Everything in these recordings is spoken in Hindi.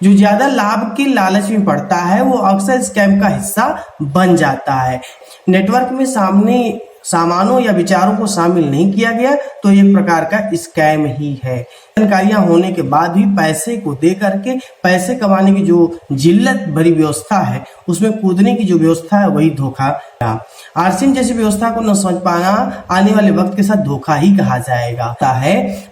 जो ज्यादा लाभ के लालच में पड़ता है वो अक्सर स्कैम का हिस्सा बन जाता है। नेटवर्क में सामानों या विचारों को शामिल नहीं किया गया तो एक प्रकार का स्कैम ही है। जानकारियां होने के बाद भी पैसे को दे करके पैसे कमाने की जो जिल्लत भरी व्यवस्था है उसमें कूदने की जो व्यवस्था है वही धोखा। आर्सिन जैसी व्यवस्था को न समझ पाना आने वाले वक्त के साथ धोखा ही कहा जाएगा।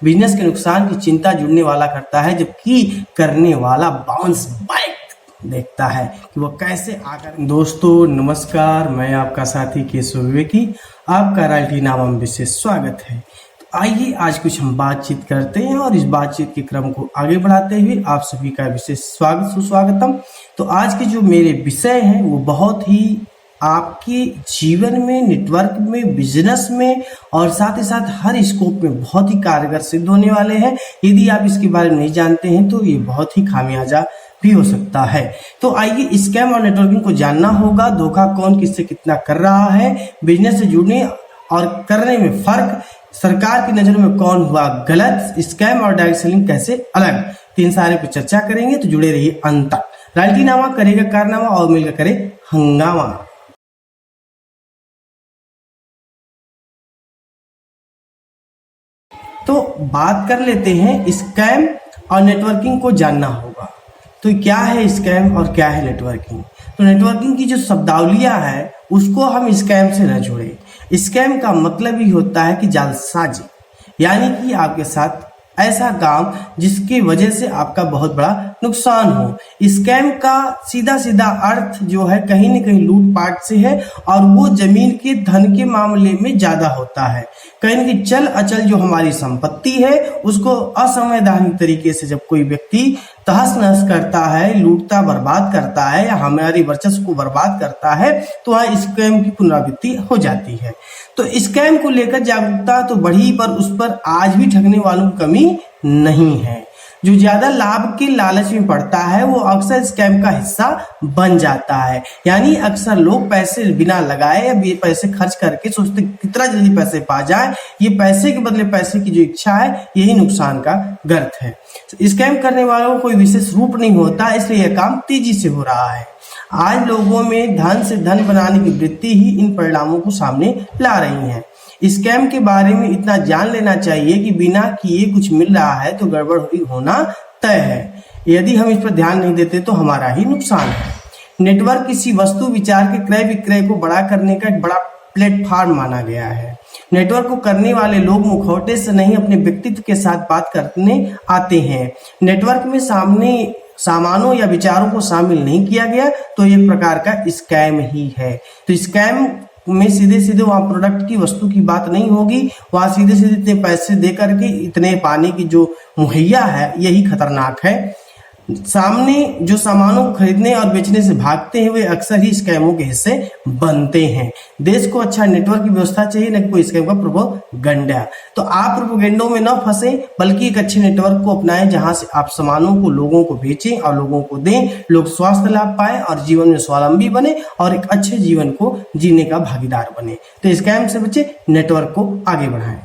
बिजनेस के नुकसान की चिंता जुड़ने वाला करता है, जबकि करने वाला बाउंस बैक देखता है कि वो कैसे आकर। दोस्तों नमस्कार, मैं आपका साथी केशव विवेकी, आपका रॉयल्टी नामा में विशेष स्वागत है। तो आइए आज कुछ हम बातचीत करते हैं और इस बातचीत के क्रम को आगे बढ़ाते हुए आप सभी का विशेष स्वागत सुस्वागतम। तो आज के जो मेरे विषय हैं वो बहुत ही आपके जीवन में, नेटवर्क में, बिजनेस में और साथ ही साथ हर स्कोप में बहुत ही कारगर सिद्ध होने वाले हैं। यदि आप इसके बारे में नहीं जानते हैं तो ये बहुत ही खामियाजा भी हो सकता है। तो आइए स्कैम और नेटवर्किंग को जानना होगा। धोखा कौन किससे कितना कर रहा है, बिजनेस से जुड़ने और करने में फर्क, सरकार की नजरों में कौन हुआ गलत, स्कैम और डायरेक्ट सेलिंग कैसे अलग, तीन सारे पर चर्चा करेंगे। तो जुड़े रहिए अंत तक। रॉयल्टी नामा करेगा कारनामा और मिलकर करे हंगामा। तो बात कर लेते हैं, स्कैम और नेटवर्किंग को जानना होगा। तो क्या है स्कैम और क्या है नेटवर्किंग? तो नेटवर्किंग की जो शब्दावलियां है उसको हम स्कैम से न जोड़े। स्कैम का मतलब ही होता है कि जालसाजी, यानी कि आपके साथ ऐसा काम जिसकी वजह से आपका बहुत बड़ा नुकसान हो। स्कैम का सीधा सीधा अर्थ जो है कहीं न कहीं लूटपाट से है और वो जमीन के धन के मामले में ज्यादा होता है। कहीं न कहीं चल अचल जो हमारी संपत्ति है उसको असंवैधानिक तरीके से जब कोई व्यक्ति तहस नहस करता है, लूटता बर्बाद करता है या हमारी वर्चस्व को बर्बाद करता है तो वहाँ स्कैम की पुनरावृत्ति हो जाती है। तो स्कैम को लेकर जागरूकता तो बढ़ी पर उस पर आज भी ठगने वालों की कमी नहीं है। जो ज्यादा लाभ के लालच में पड़ता है वो अक्सर स्कैम का हिस्सा बन जाता है। यानी अक्सर लोग पैसे बिना लगाए या पैसे खर्च करके सोचते कितना जल्दी पैसे पा जाए, ये पैसे के बदले पैसे की जो इच्छा है यही नुकसान का गर्त है। स्कैम करने वालों को कोई विशेष रूप नहीं होता, इसलिए यह काम तेजी से हो रहा है। आज लोगों में धन से धन बनाने की वृत्ति ही इन परिणामों को सामने ला रही है। स्कैम के बारे में इतना जान लेना चाहिए कि बिना किए कुछ मिल रहा है तो गड़बड़ होना तय है। यदि हम इस पर ध्यान नहीं देते तो हमारा ही नुकसान है। नेटवर्क किसी वस्तु विचार के क्रय विक्रय को बड़ा करने का एक बड़ा प्लेटफॉर्म माना गया है। नेटवर्क को करने वाले लोग मुखौटे से नहीं अपने व्यक्तित्व के साथ बात करने आते हैं। नेटवर्क में सामानों या विचारों को शामिल नहीं किया गया तो एक प्रकार का स्कैम ही है। तो स्कैम में सीधे सीधे वहां प्रोडक्ट की, वस्तु की बात नहीं होगी, वहां सीधे सीधे इतने पैसे दे करके इतने पाने की जो मुहैया है यही खतरनाक है। सामने जो सामानों को खरीदने और बेचने से भागते हैं वे अक्सर ही स्कैमों के हिस्से बनते हैं। देश को अच्छा नेटवर्क की व्यवस्था चाहिए, न कि कोई स्कैम का प्रोपोगंडा। तो आप प्रोपोगंडों में न फंसे बल्कि एक अच्छे नेटवर्क को अपनाएं जहां से आप सामानों को लोगों को बेचें और लोगों को दें, लोग स्वास्थ्य लाभ पाए और जीवन में स्वावलंबी बने और एक अच्छे जीवन को जीने का भागीदार बने। तो स्कैम से बचे, नेटवर्क को आगे बढ़ाएं।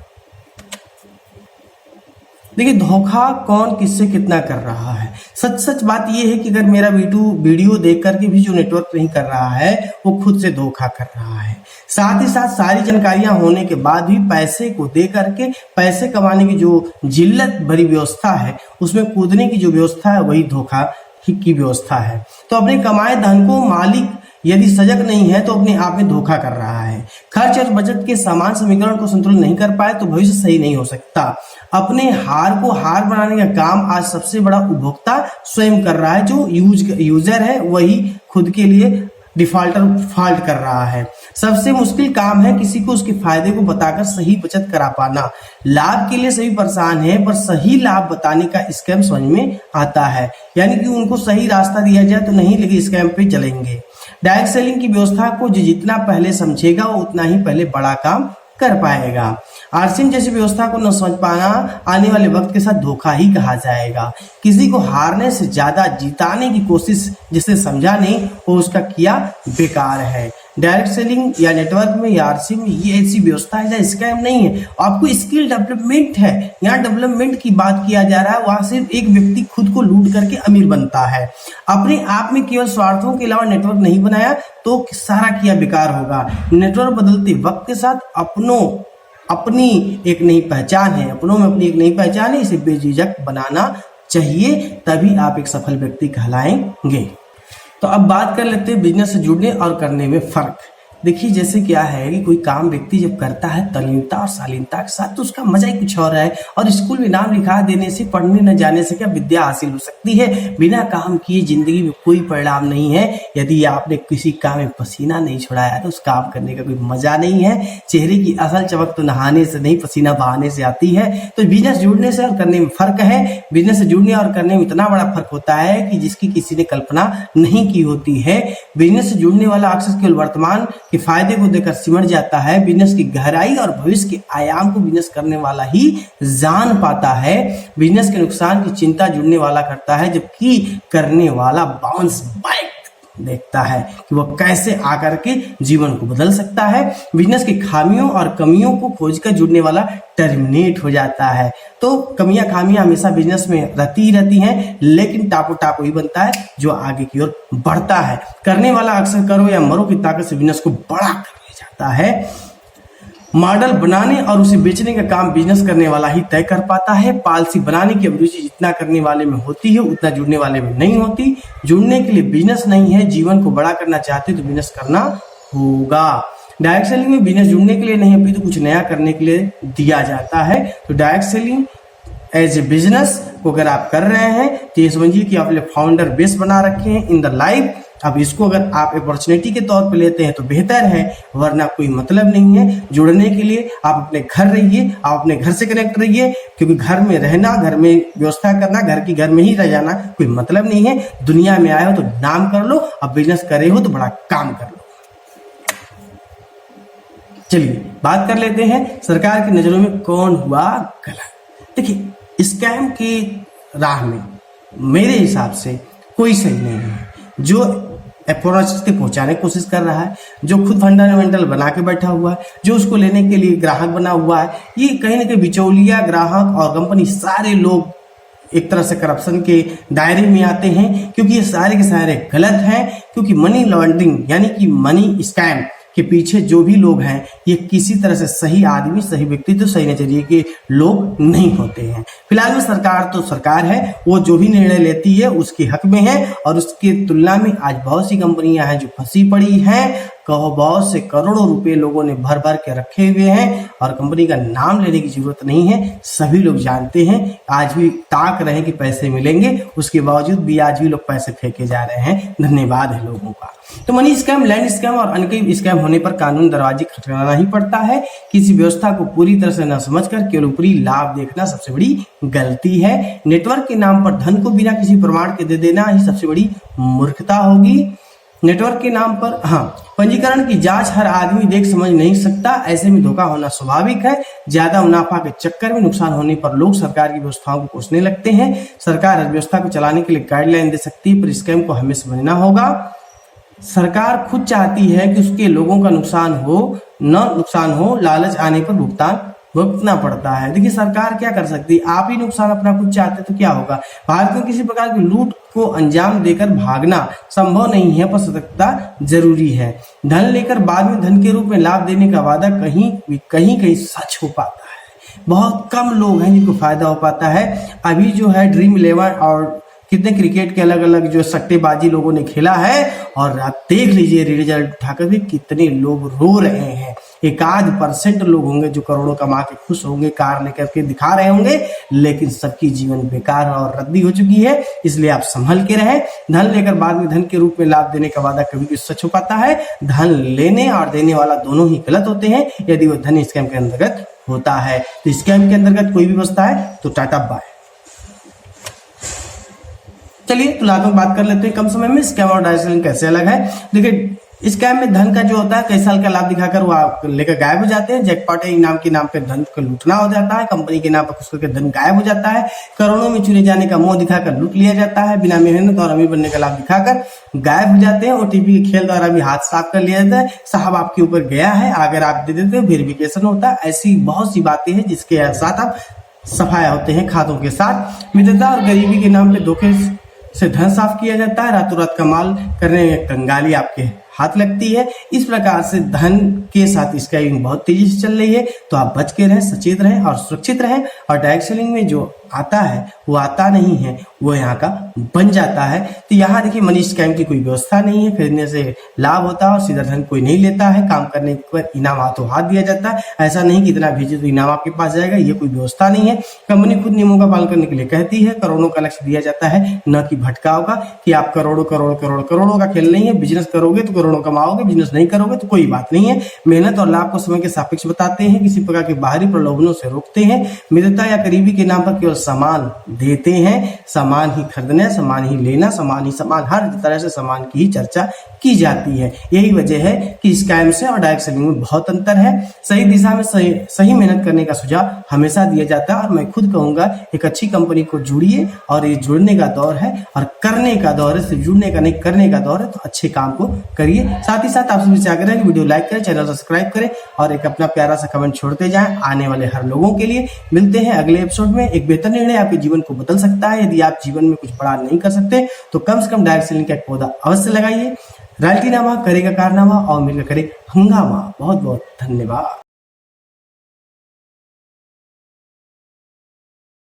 देखिए, धोखा कौन किससे कितना कर रहा है। सच बात यह है कि अगर मेरा वीडियो देख करके भी जो नेटवर्क नहीं कर रहा है वो खुद से धोखा कर रहा है। साथ ही साथ सारी जानकारियां होने के बाद भी पैसे को दे करके पैसे कमाने की जो जिल्लत भरी व्यवस्था है उसमें कूदने की जो व्यवस्था है वही धोखा की व्यवस्था है। तो अपने कमाए धन को मालिक यदि सजग नहीं है तो अपने आप में धोखा कर रहा है। खर्च और बजट के समान समीकरण को संतुलित नहीं कर पाए तो भविष्य सही नहीं हो सकता। अपने हार को हार बनाने का काम आज सबसे बड़ा उपभोक्ता स्वयं कर रहा है। जो यूजर है वही खुद के लिए डिफॉल्ट कर रहा है। सबसे मुश्किल काम है किसी को उसके फायदे को बताकर सही बचत करा पाना। लाभ के लिए सभी परेशान है पर सही लाभ बताने का स्कैम समझ में आता है। यानी कि उनको सही रास्ता दिया जाए तो नहीं, लेकिन स्कैम पे चलेंगे। डायरेक्ट सेलिंग की व्यवस्था को जो जितना पहले समझेगा वो उतना ही पहले बड़ा काम कर पाएगा। आरसीएम जैसी व्यवस्था को न समझ पाना आने वाले वक्त के साथ धोखा ही कहा जाएगा। किसी को हारने से ज्यादा जिताने की कोशिश जिसे समझा नहीं वो उसका किया बेकार है। डायरेक्ट सेलिंग या नेटवर्क में या आरसीएम में ये ऐसी व्यवस्था है जहाँ स्कैम नहीं है, आपको स्किल डेवलपमेंट है। यहाँ डेवलपमेंट की बात किया जा रहा है, वहां सिर्फ एक व्यक्ति खुद को लूट करके अमीर बनता है। अपने आप में केवल स्वार्थों के अलावा नेटवर्क नहीं बनाया तो सारा किया बेकार होगा। नेटवर्क बदलते वक्त के साथ अपनी एक नई पहचान है, अपनों में अपनी एक नई पहचान है, इसे बेझिझक बनाना चाहिए, तभी आप एक सफल व्यक्ति कहलाएंगे। तो अब बात कर लेते हैं बिजनेस से जुड़ने और करने में फर्क। देखिए जैसे क्या है कि कोई काम व्यक्ति जब करता है तल्लीनता और शालीनता के साथ तो उसका मजा ही कुछ और है। और स्कूल में नाम लिखा देने से, पढ़ने न जाने से क्या विद्या हासिल हो सकती है? बिना काम किए जिंदगी में कोई परिणाम नहीं है। यदि आपने किसी काम में पसीना नहीं छुड़ाया तो उस काम करने का कोई मजा नहीं है। चेहरे की असल चमक तो नहाने से नहीं, पसीना बहाने से आती है। तो बिजनेस जुड़ने से और करने में फर्क है। बिजनेस से जुड़ने और करने में इतना बड़ा फर्क होता है कि जिसकी किसी ने कल्पना नहीं की होती है। बिजनेस से जुड़ने वाला अक्सर केवल वर्तमान के फायदे को देकर सिमट जाता है। बिजनेस की गहराई और भविष्य के आयाम को बिजनेस करने वाला ही जान पाता है। बिजनेस के नुकसान की चिंता जुड़ने वाला करता है, जबकि करने वाला बाउंस बैक देखता है कि वह कैसे आकर के जीवन को बदल सकता है। बिजनेस की खामियों और कमियों को खोजकर जुड़ने वाला टर्मिनेट हो जाता है। तो कमियां खामियां हमेशा बिजनेस में रहती ही रहती हैं, लेकिन टापो टापो ही बनता है जो आगे की ओर बढ़ता है। करने वाला अक्सर करो या मरो की ताकत से बिजनेस को बड़ा कर ले जाता है। मॉडल बनाने और उसे बेचने का काम बिजनेस करने वाला ही तय कर पाता है। पॉलिसी बनाने की अभिरुचि जितना करने वाले में होती है उतना जुड़ने वाले में नहीं होती। जुड़ने के लिए बिजनेस नहीं है, जीवन को बड़ा करना चाहते तो बिजनेस करना होगा। डायरेक्ट सेलिंग में बिजनेस जुड़ने के लिए नहीं अपितु कुछ नया करने के लिए दिया जाता है। तो direct selling as a business को अगर आप कर रहे हैं तो ये समझिए कि आपने फाउंडर बेस बना रखे हैं इन द लाइफ। अब इसको अगर आप अपॉर्चुनिटी के तौर पे लेते हैं तो बेहतर है, वरना कोई मतलब नहीं है। जुड़ने के लिए आप अपने घर रहिए, आप अपने घर से कनेक्ट रहिए, क्योंकि घर में रहना, घर में व्यवस्था करना, घर की घर में ही रह जाना कोई मतलब नहीं है। दुनिया में आए हो तो नाम कर लो, अब बिजनेस करे हो तो बड़ा काम कर लो। चलिए बात कर लेते हैं सरकार की नजरों में कौन हुआ गलत। देखिए स्कैम की राह में मेरे हिसाब से कोई सही नहीं है। जो अपॉर्चुनिटी पहुंचाने की कोशिश कर रहा है, जो खुद फंडामेंटल बना के बैठा हुआ है, जो उसको लेने के लिए ग्राहक बना हुआ है, ये कहीं ना कहीं बिचौलिया, ग्राहक और कंपनी सारे लोग एक तरह से करप्शन के दायरे में आते हैं, क्योंकि ये सारे के सारे गलत हैं। क्योंकि मनी लॉन्ड्रिंग यानी कि मनी स्कैम के पीछे जो भी लोग हैं ये किसी तरह से सही आदमी, सही व्यक्तित्व, सही नजरिए के लोग नहीं होते हैं। फिलहाल में सरकार तो सरकार है, वो जो भी निर्णय लेती है उसके हक में है। और उसकी तुलना में आज बहुत सी कंपनियां हैं जो फंसी पड़ी हैं। कहो बहुत से करोड़ों रुपए लोगों ने भर भर के रखे हुए हैं और कंपनी का नाम लेने की जरूरत नहीं है। सभी लोग जानते हैं, आज भी ताक रहे कि पैसे मिलेंगे, उसके बावजूद भी आज भी लोग पैसे फेंके जा रहे हैं। धन्यवाद है लोगों का। तो मनी स्कैम, लैंड स्कैम और अन्य कई स्कैम होने पर कानून दरवाजे खटखटाना ही पड़ता है। किसी व्यवस्था को पूरी तरह से न समझकर केवल ऊपरी लाभ देखना सबसे बड़ी गलती है। नेटवर्क के नाम पर धन को बिना किसी प्रमाण के दे देना ही सबसे बड़ी मूर्खता होगी। नेटवर्क के नाम पर पंजीकरण की जांच हर आदमी देख समझ नहीं सकता, ऐसे में धोखा होना स्वाभाविक है। ज्यादा मुनाफा के चक्कर में नुकसान होने पर लोग सरकार की व्यवस्थाओं को कोसने लगते हैं। सरकार व्यवस्था को चलाने के लिए गाइडलाइन दे सकती है, पर स्कैम को हमें समझना होगा। सरकार खुद चाहती है कि उसके लोगों का नुकसान हो, लालच आने पर भुगतना पड़ता है। देखिए सरकार क्या कर सकती है, आप ही नुकसान अपना खुद चाहते तो क्या होगा। भारत में किसी प्रकार की लूट को अंजाम देकर भागना संभव नहीं है, पर सतर्कता जरूरी है। धन लेकर बाद में धन के रूप में लाभ देने का वादा कहीं सच हो पाता है। बहुत कम लोग हैं जिनको फायदा हो पाता है। अभी जो है ड्रीम 11 और कितने क्रिकेट के अलग अलग जो सट्टेबाजी लोगों ने खेला है, और आप देख लीजिए रिजल्ट उठाकर भी कितने लोग रो रहे हैं। 1% लोग होंगे जो करोड़ों कमा के खुश होंगे, कार लेकर के दिखा रहे होंगे, लेकिन सबकी जीवन बेकार और रद्दी हो चुकी है। इसलिए आप संभल के रहें। धन लेकर बाद में धन के रूप में लाभ देने का वादा कभी भी सच हो पाता है। धन लेने और देने वाला दोनों ही गलत होते हैं यदि वो धन स्कैम के अंतर्गत होता है। तो स्कैम के अंतर्गत कोई भी बसता है तो टाटा बाय। चलिए तो लाभ में बात कर लेते हैं। कम समय में स्कैम और डायरेक्ट सेलिंग कैसे अलग है। देखिए स्कैम में धन का जो होता है कई साल का लाभ दिखाकर वो आप लेकर गायब हो जाते हैं। जैकपॉट इनाम के नाम पे धन को लूटना हो जाता है, कंपनी के नाम पर कुछ करके धन गायब हो जाता है, करोड़ों में चुने जाने का मोह दिखाकर लूट लिया जाता है, बिना मेहनत और अमीर बनने का लाभ दिखाकर गायब हो जाते हैं। ओटीपी के खेल द्वारा भी हाथ साफ कर लिया जाता है, साहब आपके ऊपर गया है, अगर आप दे देते हो वेरिफिकेशन होता है। ऐसी बहुत सी बातें हैं जिसके साथ आप सफाया होते हैं खातों के साथ। मित्रता और गरीबी के नाम पे धोखे से धन साफ किया जाता है, रातों रात कमाल करने में कंगाली आपके हाथ लगती है। इस प्रकार से धन के साथ स्कैमिंग बहुत तेजी से चल रही है, तो आप बच के रहें, सचेत रहें और सुरक्षित रहें। और डायरेक्ट सेलिंग में जो आता है वो आता नहीं है, वो यहाँ का बन जाता है। तो यहाँ देखिए मनी स्कैम की कोई व्यवस्था नहीं है, खरीदने से लाभ होता है और सीधा धन कोई नहीं लेता है, काम करने पर इनाम हाथों हाथ दिया जाता है। ऐसा नहीं कि इतना भेजे तो इनाम आपके पास जाएगा, ये कोई व्यवस्था नहीं है। कंपनी खुद नियमों का पालन करने के लिए कहती है, करोड़ों का लक्ष्य दिया जाता है, न कि भटकाव का, कि आप करोड़ों करोड़ करोड़ करोड़ों का खेल नहीं है। बिजनेस करोगे तो करोड़ों कमाओगे, बिजनेस नहीं करोगे तो कोई बात नहीं है। मेहनत और लाभ को समय के सापेक्ष बताते हैं, किसी प्रकार के बाहरी प्रलोभनों से रोकते हैं। मित्रता या करीबी के नाम पर केवल सामान देते हैं, सामान ही खरीदना, सामान ही लेना, सामान ही सामान, हर तरह से सामान की ही चर्चा की जाती है। यही वजह है कि स्कैम से और डायरेक्ट सेलिंग में बहुत अंतर है। सही दिशा में सही मेहनत करने का सुझाव हमेशा दिया जाता है और मैं खुद कहूंगा एक अच्छी कंपनी को जुड़िए, और ये जुड़ने का दौर है और करने का दौर है, सिर्फ जुड़ने का नहीं करने का दौर है। तो अच्छे काम को करिए। साथ ही साथ आप सभी से आग्रह है कि वीडियो लाइक करें, चैनल सब्सक्राइब करें और एक अपना प्यारा सा कमेंट छोड़ते जाएं आने वाले हर लोगों के लिए। मिलते हैं अगले एपिसोड में। एक बेहतर निर्णय आपके जीवन को बदल सकता है। यदि आप जीवन में कुछ बड़ा नहीं कर सकते तो कम से कम डायरेक्ट सेलिंग का एक पौधा अवश्य लगाइए। रॉयल्टी नामा करेगा कारनामा और मिलकर करे हंगामा। बहुत बहुत धन्यवाद।